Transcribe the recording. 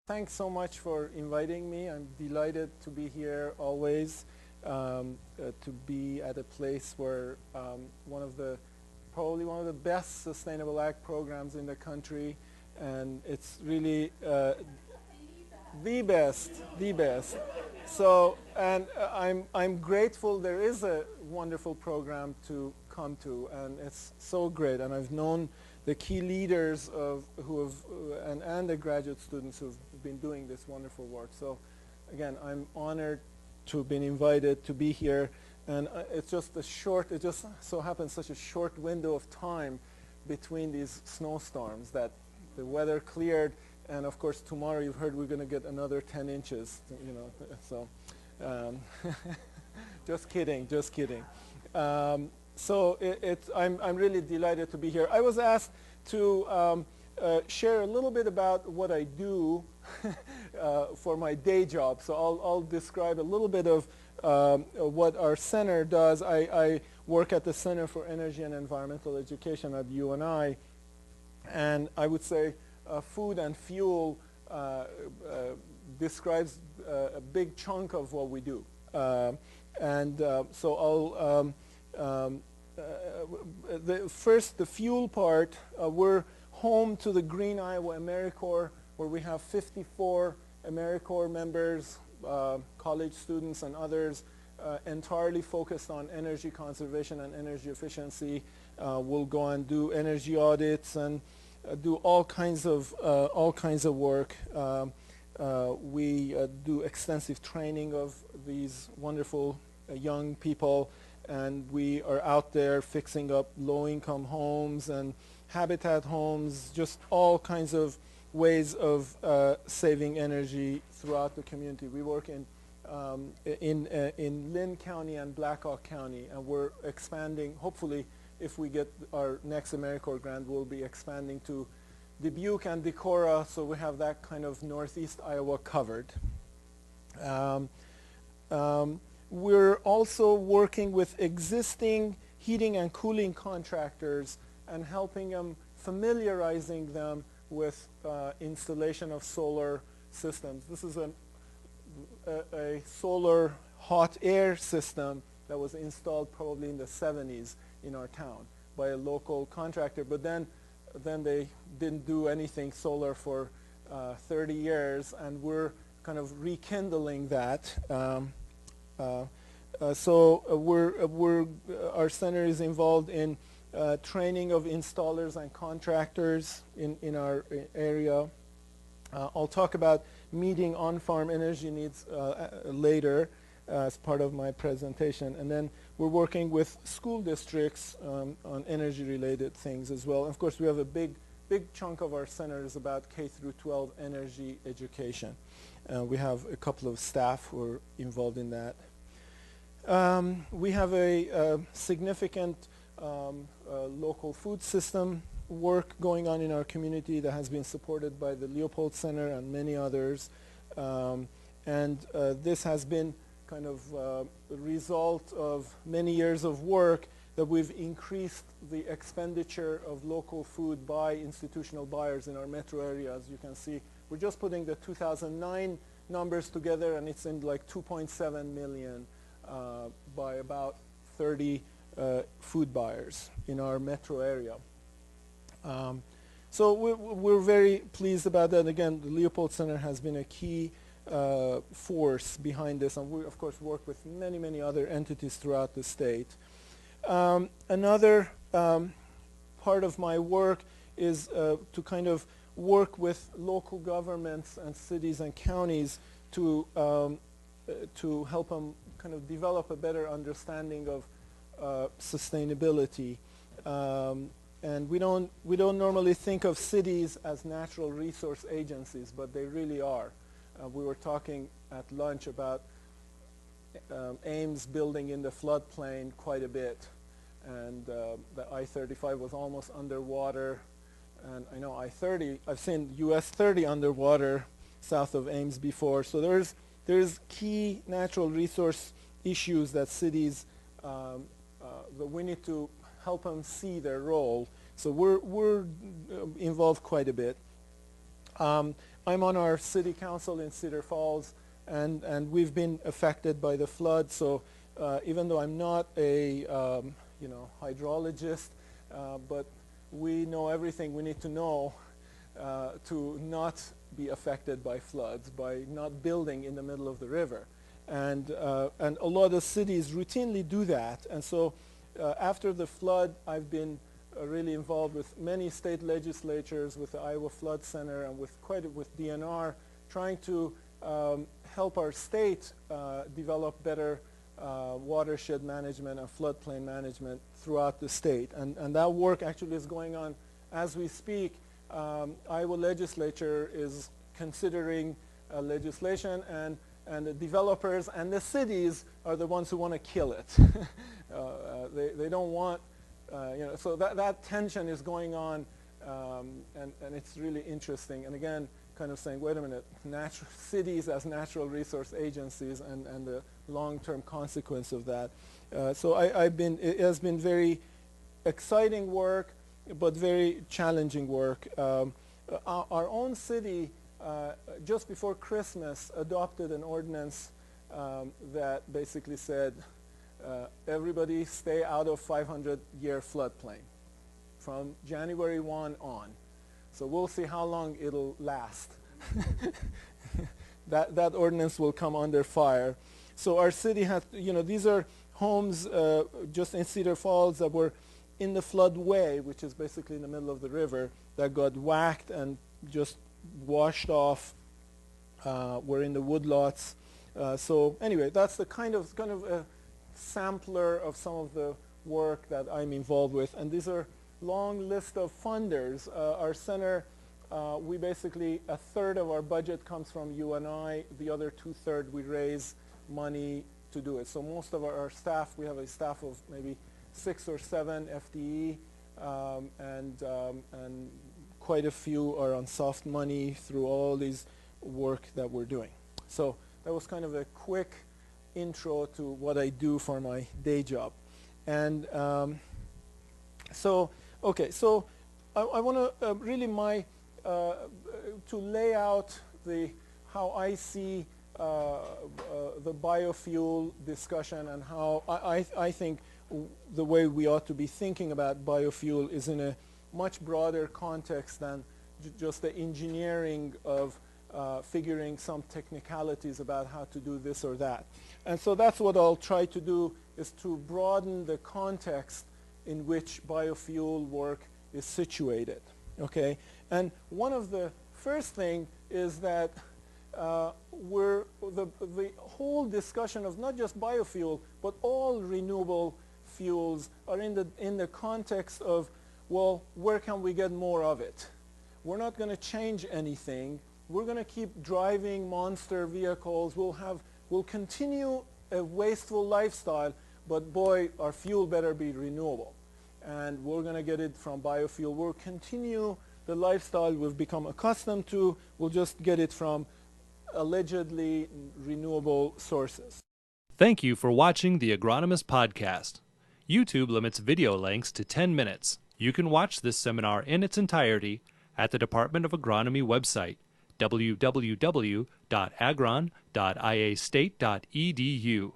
Thanks so much for inviting me. I'm delighted to be here always, to be at a place where probably one of the best sustainable ag programs in the country, and it's really the best. So, and I'm grateful there is a wonderful program to come to, and it's so great. And I've known the key leaders and the graduate students who've been doing this wonderful work. So, again, I'm honored to have been invited to be here. And it just so happens such a short window of time between these snowstorms that the weather cleared. And of course, tomorrow you've heard we're going to get another 10 inches. So just kidding. So I'm really delighted to be here. I was asked to share a little bit about what I do for my day job. So I'll describe a little bit of what our center does. I work at the Center for Energy and Environmental Education at UNI, and I would say food and fuel describes a big chunk of what we do. So I'll the fuel part, we're home to the Green Iowa AmeriCorps, where we have 54 AmeriCorps members, college students and others, entirely focused on energy conservation and energy efficiency. We'll go and do energy audits and do all kinds of work. We do extensive training of these wonderful young people, and we are out there fixing up low-income homes and habitat homes, just all kinds of ways of saving energy throughout the community. We work in Lynn County and Blackhawk County, and we're expanding. Hopefully, if we get our next AmeriCorps grant, we'll be expanding to Dubuque and Decorah, so we have that kind of northeast Iowa covered. We're also working with existing heating and cooling contractors and helping them, familiarizing them with installation of solar systems. This is a solar hot air system that was installed probably in the 70s in our town by a local contractor, but then they didn't do anything solar for 30 years, and we're kind of rekindling that. Our center is involved in training of installers and contractors in our area. I'll talk about meeting on-farm energy needs later as part of my presentation. And then we're working with school districts on energy-related things as well. Of course, we have a big chunk of our center is about K through 12 energy education. We have a couple of staff who are involved in that. We have a significant local food system work going on in our community that has been supported by the Leopold Center and many others. This has been kind of the result of many years of work that we've increased the expenditure of local food by institutional buyers in our metro area. As you can see, we're just putting the 2009 numbers together, and it's in like 2.7 million by about 30 food buyers in our metro area. So we're very pleased about that. Again, the Leopold Center has been a key force behind this, and we of course work with many other entities throughout the state. Another part of my work is to kind of work with local governments and cities and counties to help them kind of develop a better understanding of sustainability. And we don't normally think of cities as natural resource agencies, but they really are. We were talking at lunch about Ames building in the floodplain quite a bit, and the I-35 was almost underwater. And I know I-30, I've seen US 30 underwater south of Ames before. So there's key natural resource issues that cities that we need to help them see their role. So we're involved quite a bit. I'm on our city council in Cedar Falls, and we've been affected by the flood. So even though I'm not a hydrologist, but we know everything we need to know to not be affected by floods, by not building in the middle of the river. And a lot of cities routinely do that. And so after the flood, I've been really involved with many state legislatures, with the Iowa Flood Center, and with DNR, trying to help our state develop better watershed management and floodplain management throughout the state. And that work actually is going on as we speak. Iowa legislature is considering legislation, and the developers and the cities are the ones who want to kill it. They don't want, so that tension is going on, and it's really interesting. And again, kind of saying, wait a minute, cities as natural resource agencies and the long-term consequence of that. So it has been very exciting work, but very challenging work. Our own city, just before Christmas, adopted an ordinance that basically said, everybody stay out of 500-year floodplain from January 1 on. So we'll see how long it'll last. That ordinance will come under fire. So our city has, these are homes just in Cedar Falls that were in the floodway, which is basically in the middle of the river, that got whacked and just washed off. We're in the woodlots. So anyway, that's the kind of a sampler of some of the work that I'm involved with. And these are long list of funders. Our center, we basically, a third of our budget comes from UNI. The other two-thirds we raise money to do it. So most of our staff, we have a staff of maybe 6 or 7 FTE, and quite a few are on soft money through all these work that we're doing. So that was kind of a quick intro to what I do for my day job. And so I want to really to lay out how I see the biofuel discussion, and how I think the way we ought to be thinking about biofuel is in a much broader context than just the engineering of figuring some technicalities about how to do this or that. And so that's what I'll try to do, is to broaden the context in which biofuel work is situated. Okay? And one of the first thing is that the whole discussion of not just biofuel, but all renewable fuels are in the context of, well, where can we get more of it? We're not going to change anything. We're going to keep driving monster vehicles. We'll continue a wasteful lifestyle, but boy, our fuel better be renewable. And we're going to get it from biofuel. We'll continue the lifestyle we've become accustomed to. We'll just get it from allegedly renewable sources. Thank you for watching the Agronomist Podcast. YouTube limits video lengths to 10 minutes. You can watch this seminar in its entirety at the Department of Agronomy website, www.agron.iastate.edu.